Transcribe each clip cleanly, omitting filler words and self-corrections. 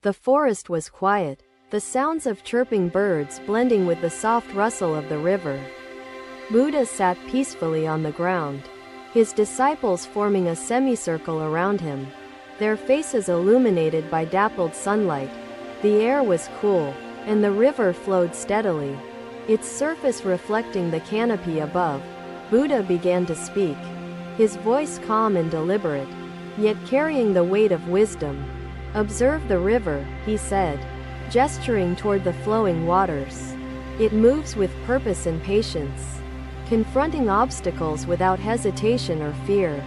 The forest was quiet, the sounds of chirping birds blending with the soft rustle of the river. Buddha sat peacefully on the ground, his disciples forming a semicircle around him, their faces illuminated by dappled sunlight. The air was cool, and the river flowed steadily, its surface reflecting the canopy above. Buddha began to speak, his voice calm and deliberate, yet carrying the weight of wisdom. "Observe the river," he said, gesturing toward the flowing waters. "It moves with purpose and patience, confronting obstacles without hesitation or fear."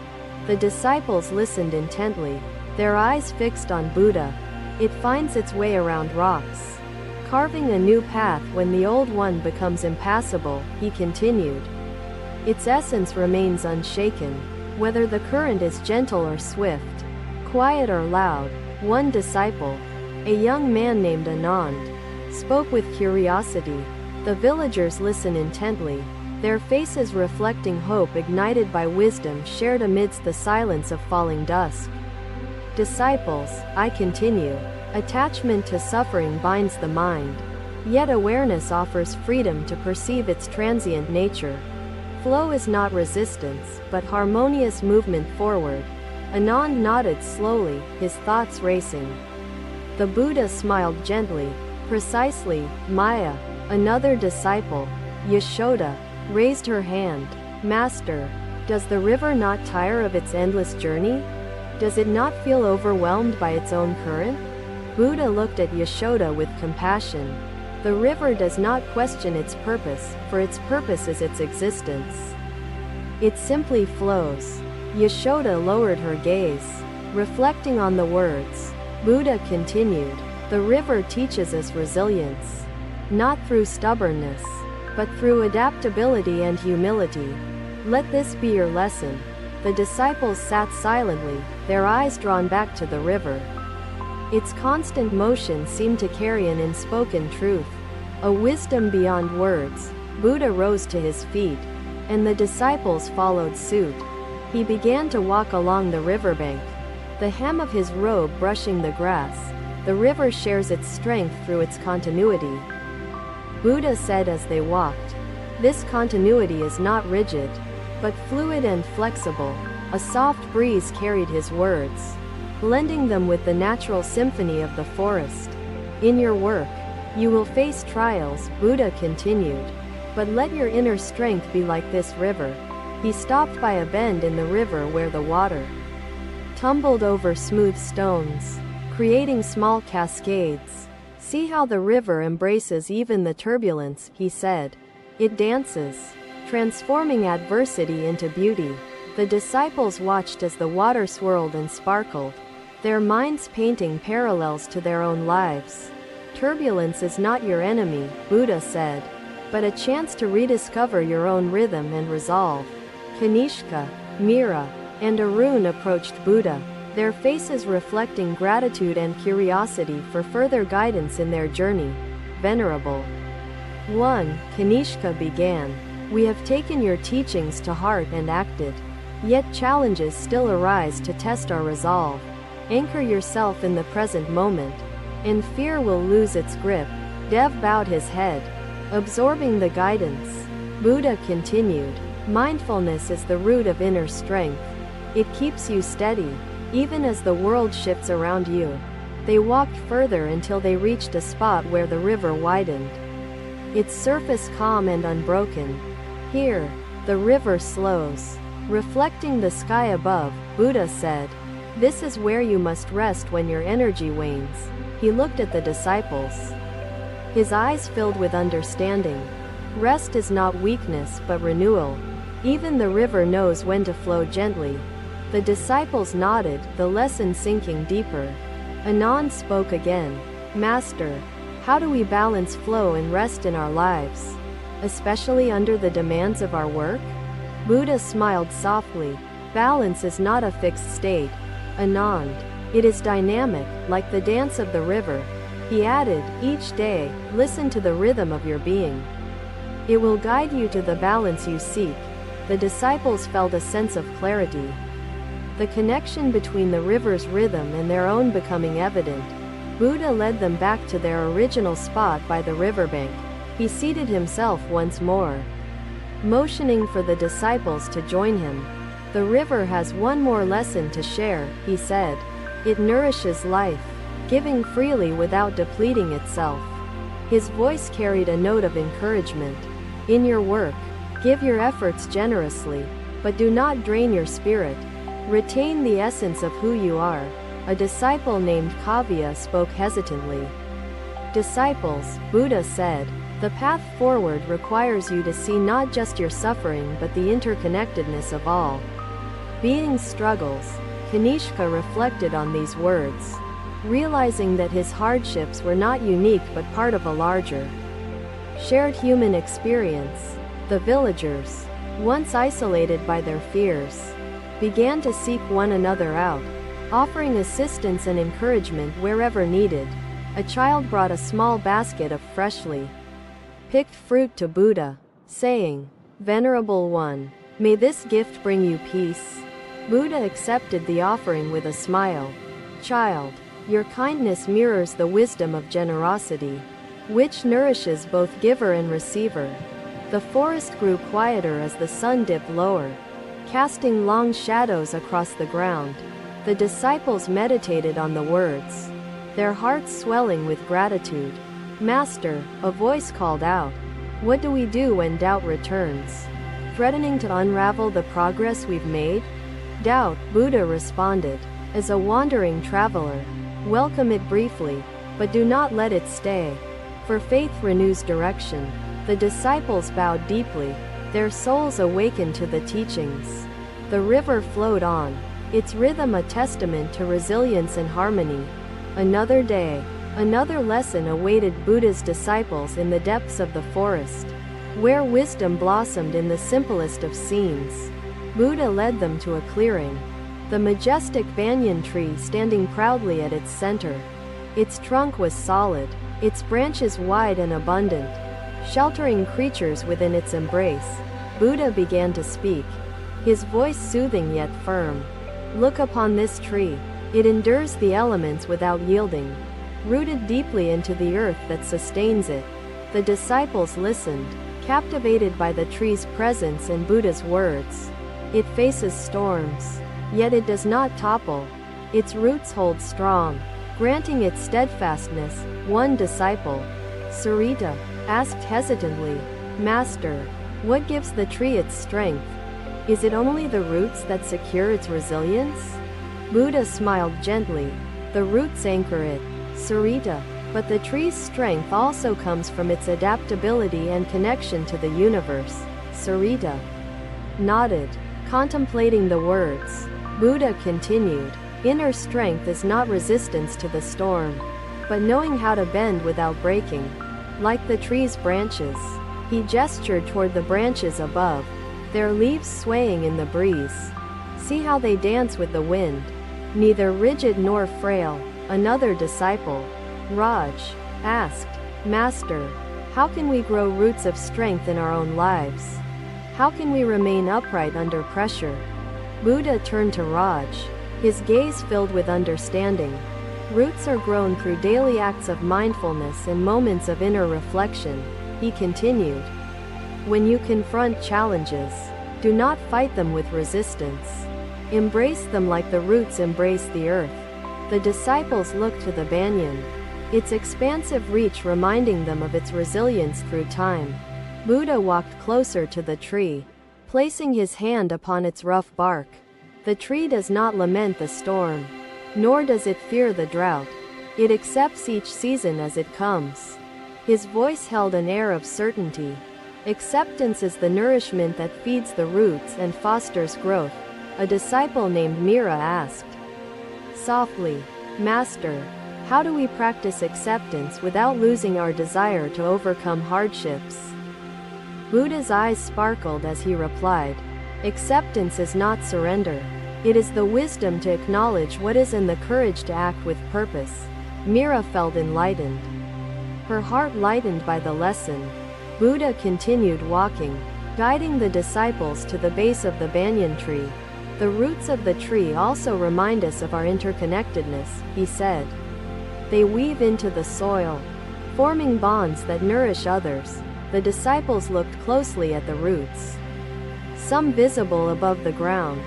The disciples listened intently, their eyes fixed on Buddha. "It finds its way around rocks, carving a new path when the old one becomes impassable," he continued. "Its essence remains unshaken, whether the current is gentle or swift, quiet or loud." One disciple, a young man named Anand, spoke with curiosity. The villagers listened intently, their faces reflecting hope ignited by wisdom shared amidst the silence of falling dusk. "Disciples," I continue, "attachment to suffering binds the mind, yet awareness offers freedom to perceive its transient nature. Flow is not resistance, but harmonious movement forward." Anand nodded slowly, his thoughts racing. The Buddha smiled gently. "Precisely, Maya." Another disciple, Yashoda, raised her hand. "Master, does the river not tire of its endless journey? Does it not feel overwhelmed by its own current?" Buddha looked at Yashoda with compassion. "The river does not question its purpose, for its purpose is its existence. It simply flows." Yashoda lowered her gaze, reflecting on the words. Buddha continued, "The river teaches us resilience, not through stubbornness, but through adaptability and humility. Let this be your lesson." The disciples sat silently, their eyes drawn back to the river. Its constant motion seemed to carry an unspoken truth, a wisdom beyond words. Buddha rose to his feet, and the disciples followed suit. He began to walk along the riverbank, the hem of his robe brushing the grass. The river shares its strength through its continuity. Buddha said as they walked, "This continuity is not rigid, but fluid and flexible." A soft breeze carried his words, blending them with the natural symphony of the forest. "In your work, you will face trials," Buddha continued, "but let your inner strength be like this river." He stopped by a bend in the river where the water tumbled over smooth stones, creating small cascades. "See how the river embraces even the turbulence," he said. "It dances, transforming adversity into beauty." The disciples watched as the water swirled and sparkled, their minds painting parallels to their own lives. "Turbulence is not your enemy," Buddha said, "but a chance to rediscover your own rhythm and resolve." Kanishka, Mira, and Arun approached Buddha, their faces reflecting gratitude and curiosity for further guidance in their journey. "Venerable One," Kanishka began, "we have taken your teachings to heart and acted. Yet challenges still arise to test our resolve. Anchor yourself in the present moment, and fear will lose its grip." Dev bowed his head, absorbing the guidance. Buddha continued, "Mindfulness is the root of inner strength. It keeps you steady, even as the world shifts around you." They walked further until they reached a spot where the river widened, its surface calm and unbroken. "Here, the river slows, reflecting the sky above," Buddha said. "This is where you must rest when your energy wanes." He looked at the disciples, his eyes filled with understanding. "Rest is not weakness but renewal. Even the river knows when to flow gently." The disciples nodded, the lesson sinking deeper. Anand spoke again. "Master, how do we balance flow and rest in our lives, especially under the demands of our work?" Buddha smiled softly. "Balance is not a fixed state, Anand. It is dynamic, like the dance of the river." He added, "Each day, listen to the rhythm of your being. It will guide you to the balance you seek." The disciples felt a sense of clarity, the connection between the river's rhythm and their own becoming evident. Buddha led them back to their original spot by the riverbank. He seated himself once more, motioning for the disciples to join him. "The river has one more lesson to share," he said. "It nourishes life, giving freely without depleting itself." His voice carried a note of encouragement. "In your work, give your efforts generously, but do not drain your spirit. Retain the essence of who you are." A disciple named Kavya spoke hesitantly. "Disciples," Buddha said, "the path forward requires you to see not just your suffering but the interconnectedness of all beings' struggles." Kanishka reflected on these words, realizing that his hardships were not unique but part of a larger, shared human experience. The villagers, once isolated by their fears, began to seek one another out, offering assistance and encouragement wherever needed. A child brought a small basket of freshly picked fruit to Buddha, saying, "Venerable One, may this gift bring you peace." Buddha accepted the offering with a smile. "Child, your kindness mirrors the wisdom of generosity, which nourishes both giver and receiver." The forest grew quieter as the sun dipped lower, casting long shadows across the ground. The disciples meditated on the words, their hearts swelling with gratitude. "Master," a voice called out, "what do we do when doubt returns, threatening to unravel the progress we've made?" "Doubt," Buddha responded, "is a wandering traveler. Welcome it briefly, but do not let it stay, for faith renews direction." The disciples bowed deeply, their souls awakened to the teachings. The river flowed on, its rhythm a testament to resilience and harmony. Another day, another lesson awaited Buddha's disciples in the depths of the forest, where wisdom blossomed in the simplest of scenes. Buddha led them to a clearing, the majestic banyan tree standing proudly at its center. Its trunk was solid, its branches wide and abundant, sheltering creatures within its embrace. Buddha began to speak, his voice soothing yet firm. "Look upon this tree. It endures the elements without yielding, rooted deeply into the earth that sustains it." The disciples listened, captivated by the tree's presence and Buddha's words. "It faces storms, yet it does not topple. Its roots hold strong, granting it steadfastness." One disciple, Sarita, asked hesitantly, "Master, what gives the tree its strength? Is it only the roots that secure its resilience?" Buddha smiled gently. "The roots anchor it, Sarita, but the tree's strength also comes from its adaptability and connection to the universe." Sarita nodded, contemplating the words. Buddha continued, "Inner strength is not resistance to the storm, but knowing how to bend without breaking. Like the tree's branches." He gestured toward the branches above, their leaves swaying in the breeze. "See how they dance with the wind, neither rigid nor frail." Another disciple, Raj, asked, "Master, how can we grow roots of strength in our own lives? How can we remain upright under pressure?" Buddha turned to Raj, his gaze filled with understanding. "Roots are grown through daily acts of mindfulness and moments of inner reflection," he continued. "When you confront challenges, do not fight them with resistance. Embrace them like the roots embrace the earth." The disciples looked to the banyan, its expansive reach reminding them of its resilience through time. Buddha walked closer to the tree, placing his hand upon its rough bark. The tree does not lament the storm, nor does it fear the drought. It accepts each season as it comes. His voice held an air of certainty. "Acceptance is the nourishment that feeds the roots and fosters growth." A disciple named Mira asked softly, "Master, how do we practice acceptance without losing our desire to overcome hardships?" Buddha's eyes sparkled as he replied, "Acceptance is not surrender. It is the wisdom to acknowledge what is and the courage to act with purpose." Mira felt enlightened, her heart lightened by the lesson. Buddha continued walking, guiding the disciples to the base of the banyan tree. "The roots of the tree also remind us of our interconnectedness," he said. They weave into the soil, forming bonds that nourish others. The disciples looked closely at the roots, some visible above the ground,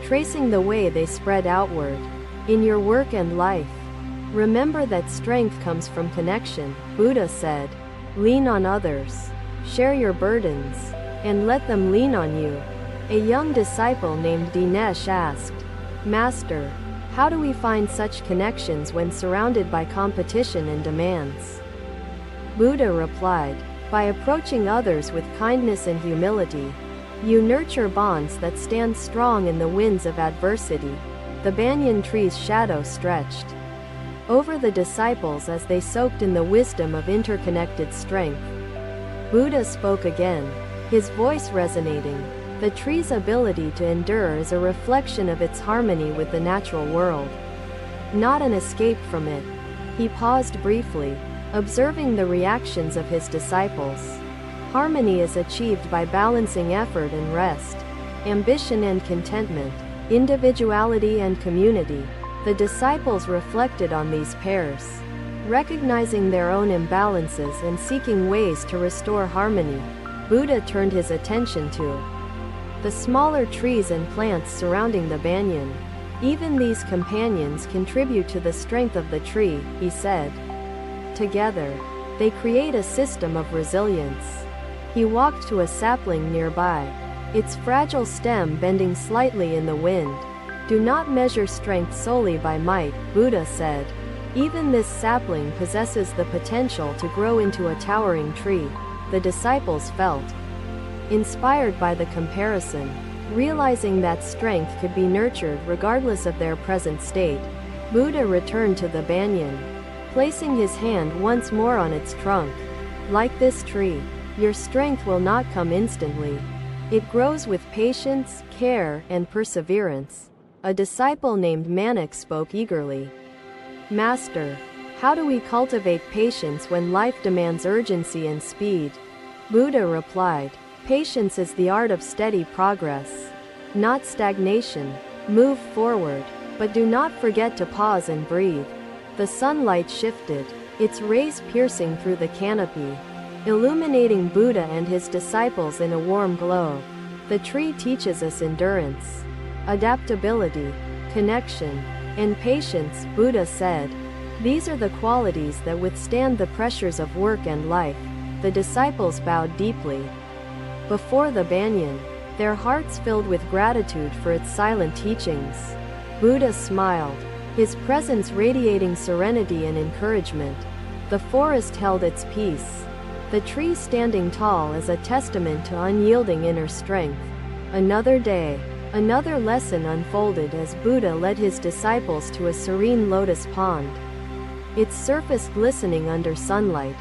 tracing the way they spread outward. In your work and life, remember that strength comes from connection, Buddha said. Lean on others, share your burdens, and let them lean on you. A young disciple named Dinesh asked, Master, how do we find such connections when surrounded by competition and demands? Buddha replied, by approaching others with kindness and humility, you nurture bonds that stand strong in the winds of adversity. The banyan tree's shadow stretched over the disciples as they soaked in the wisdom of interconnected strength. Buddha spoke again, his voice resonating. The tree's ability to endure is a reflection of its harmony with the natural world, not an escape from it. He paused briefly, observing the reactions of his disciples. Harmony is achieved by balancing effort and rest, ambition and contentment, individuality and community. The disciples reflected on these pairs, recognizing their own imbalances and seeking ways to restore harmony. Buddha turned his attention to the smaller trees and plants surrounding the banyan. Even these companions contribute to the strength of the tree, he said. Together, they create a system of resilience. He walked to a sapling nearby, its fragile stem bending slightly in the wind. Do not measure strength solely by might, Buddha said. Even this sapling possesses the potential to grow into a towering tree. The disciples felt inspired by the comparison, realizing that strength could be nurtured regardless of their present state. Buddha returned to the banyan, placing his hand once more on its trunk. Like this tree, your strength will not come instantly. It grows with patience, care, and perseverance. A disciple named Manik spoke eagerly. Master, how do we cultivate patience when life demands urgency and speed? Buddha replied, patience is the art of steady progress, not stagnation. Move forward, but do not forget to pause and breathe. The sunlight shifted, its rays piercing through the canopy, illuminating Buddha and his disciples in a warm glow. The tree teaches us endurance, adaptability, connection, and patience, Buddha said. These are the qualities that withstand the pressures of work and life. The disciples bowed deeply before the banyan, their hearts filled with gratitude for its silent teachings. Buddha smiled, his presence radiating serenity and encouragement. The forest held its peace, the tree standing tall as a testament to unyielding inner strength. Another day, another lesson unfolded as Buddha led his disciples to a serene lotus pond, its surface glistening under sunlight.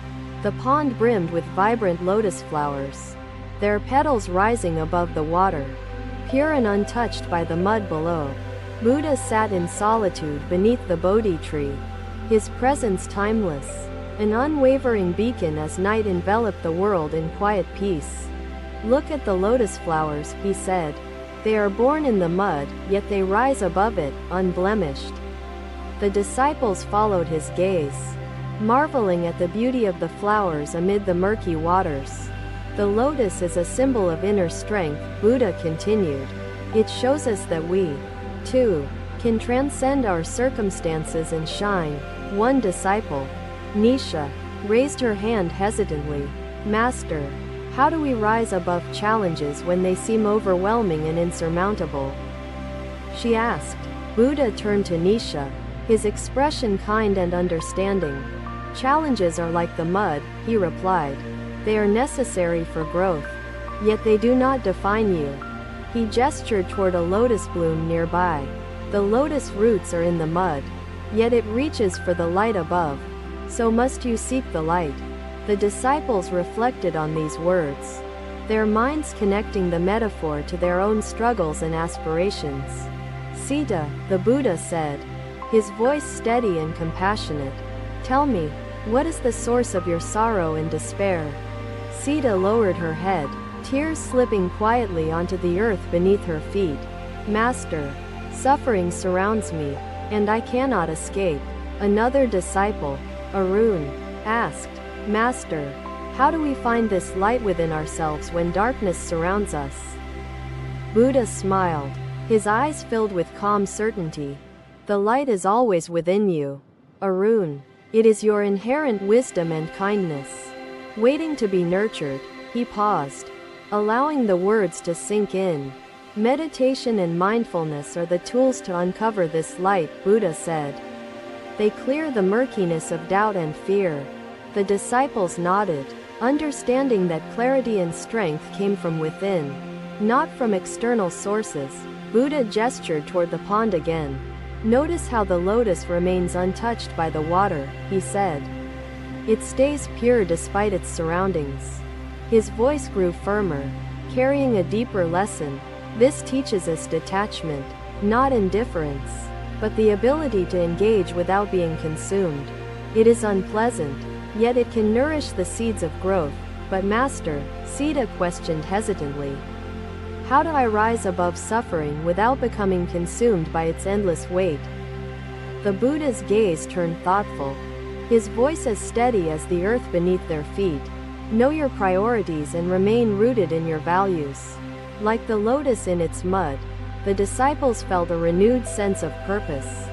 The pond brimmed with vibrant lotus flowers, their petals rising above the water, pure and untouched by the mud below. Buddha sat in solitude beneath the Bodhi tree, his presence timeless, an unwavering beacon as night enveloped the world in quiet peace. Look at the lotus flowers, he said. They are born in the mud, yet they rise above it, unblemished. The disciples followed his gaze, marveling at the beauty of the flowers amid the murky waters. The lotus is a symbol of inner strength, Buddha continued. It shows us that we, too, can transcend our circumstances and shine. One disciple, Nisha, raised her hand hesitantly. Master, how do we rise above challenges when they seem overwhelming and insurmountable? She asked. Buddha turned to Nisha, his expression kind and understanding. Challenges are like the mud, he replied. They are necessary for growth, yet they do not define you. He gestured toward a lotus bloom nearby. The lotus roots are in the mud, yet it reaches for the light above. So must you seek the light. The disciples reflected on these words, their minds connecting the metaphor to their own struggles and aspirations. Sita, the Buddha said, his voice steady and compassionate. Tell me, what is the source of your sorrow and despair? Sita lowered her head, tears slipping quietly onto the earth beneath her feet. Master, suffering surrounds me, and I cannot escape. Another disciple, Arun, asked, "Master, how do we find this light within ourselves when darkness surrounds us?" Buddha smiled, his eyes filled with calm certainty. "The light is always within you, Arun. It is your inherent wisdom and kindness, waiting to be nurtured." He paused, allowing the words to sink in. "Meditation and mindfulness are the tools to uncover this light," Buddha said. "They clear the murkiness of doubt and fear." The disciples nodded, understanding that clarity and strength came from within, not from external sources. Buddha gestured toward the pond again. "Notice how the lotus remains untouched by the water," he said. "It stays pure despite its surroundings." His voice grew firmer, carrying a deeper lesson. This teaches us detachment, not indifference, but the ability to engage without being consumed. It is unpleasant, yet it can nourish the seeds of growth. "But Master," Sita questioned hesitantly, "how do I rise above suffering without becoming consumed by its endless weight?" The Buddha's gaze turned thoughtful, his voice as steady as the earth beneath their feet. "Know your priorities and remain rooted in your values." Like the lotus in its mud, the disciples felt a renewed sense of purpose,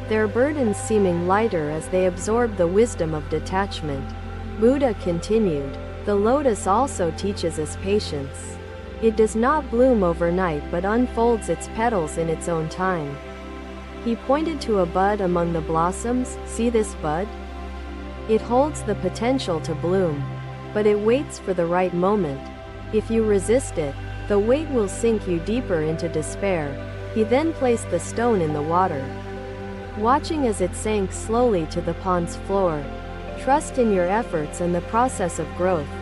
their burdens seeming lighter as they absorbed the wisdom of detachment. Buddha continued, "The lotus also teaches us patience. It does not bloom overnight but unfolds its petals in its own time." He pointed to a bud among the blossoms. "See this bud? It holds the potential to bloom, but it waits for the right moment. If you resist it, the weight will sink you deeper into despair." He then placed the stone in the water, watching as it sank slowly to the pond's floor. "Trust in your efforts and the process of growth."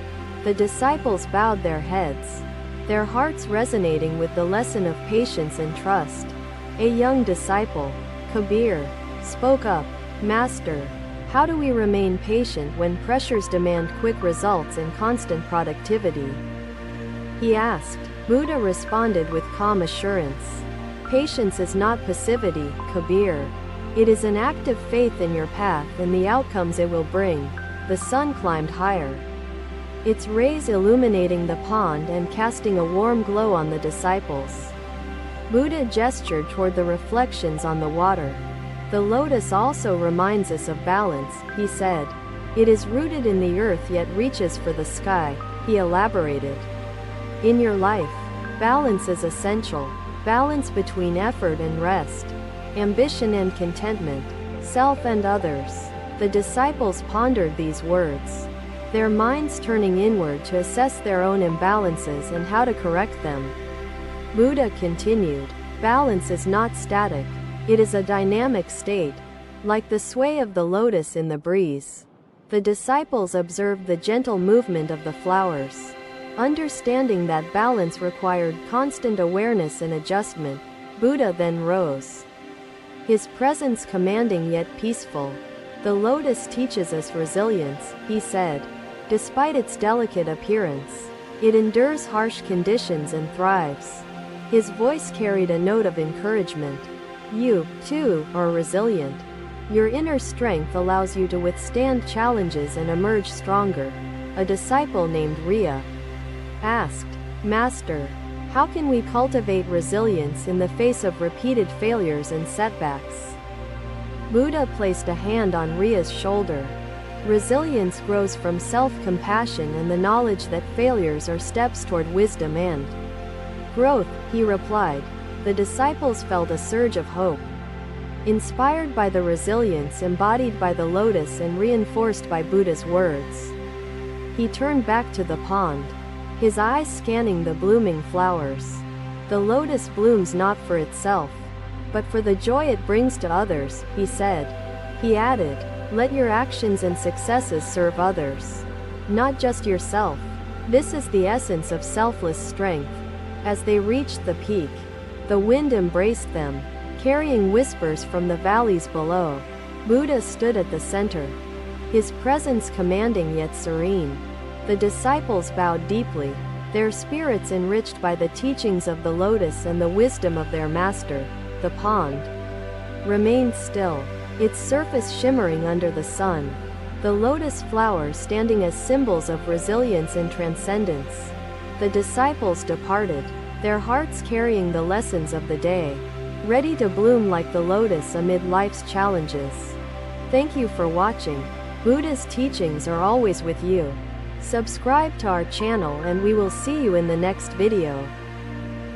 The disciples bowed their heads, their hearts resonating with the lesson of patience and trust. A young disciple, Kabir, spoke up, "Master, how do we remain patient when pressures demand quick results and constant productivity?" He asked. Buddha responded with calm assurance, "Patience is not passivity, Kabir. It is an active faith in your path and the outcomes it will bring." The sun climbed higher, its rays illuminating the pond and casting a warm glow on the disciples. Buddha gestured toward the reflections on the water. "The lotus also reminds us of balance," he said. "It is rooted in the earth yet reaches for the sky." He elaborated, "In your life, balance is essential. Balance between effort and rest, ambition and contentment, self and others." The disciples pondered these words, their minds turning inward to assess their own imbalances and how to correct them. Buddha continued, "Balance is not static. It is a dynamic state, like the sway of the lotus in the breeze." The disciples observed the gentle movement of the flowers, understanding that balance required constant awareness and adjustment. Buddha then rose, his presence commanding yet peaceful. "The lotus teaches us resilience," he said. "Despite its delicate appearance, it endures harsh conditions and thrives." His voice carried a note of encouragement. "You, too, are resilient. Your inner strength allows you to withstand challenges and emerge stronger." A disciple named Riya asked, "Master, how can we cultivate resilience in the face of repeated failures and setbacks?" Buddha placed a hand on Riya's shoulder. "Resilience grows from self-compassion and the knowledge that failures are steps toward wisdom and growth," he replied. The disciples felt a surge of hope, inspired by the resilience embodied by the lotus and reinforced by Buddha's words. He turned back to the pond, his eyes scanning the blooming flowers. "The lotus blooms not for itself, but for the joy it brings to others," he said. He added, "Let your actions and successes serve others, not just yourself. This is the essence of selfless strength." As they reached the peak, the wind embraced them, carrying whispers from the valleys below. Buddha stood at the center, his presence commanding yet serene. The disciples bowed deeply, their spirits enriched by the teachings of the lotus and the wisdom of their master. The pond remained still, its surface shimmering under the sun. The lotus flowers standing as symbols of resilience and transcendence. The disciples departed, their hearts carrying the lessons of the day, ready to bloom like the lotus amid life's challenges. Thank you for watching. Buddha's teachings are always with you. Subscribe to our channel and we will see you in the next video.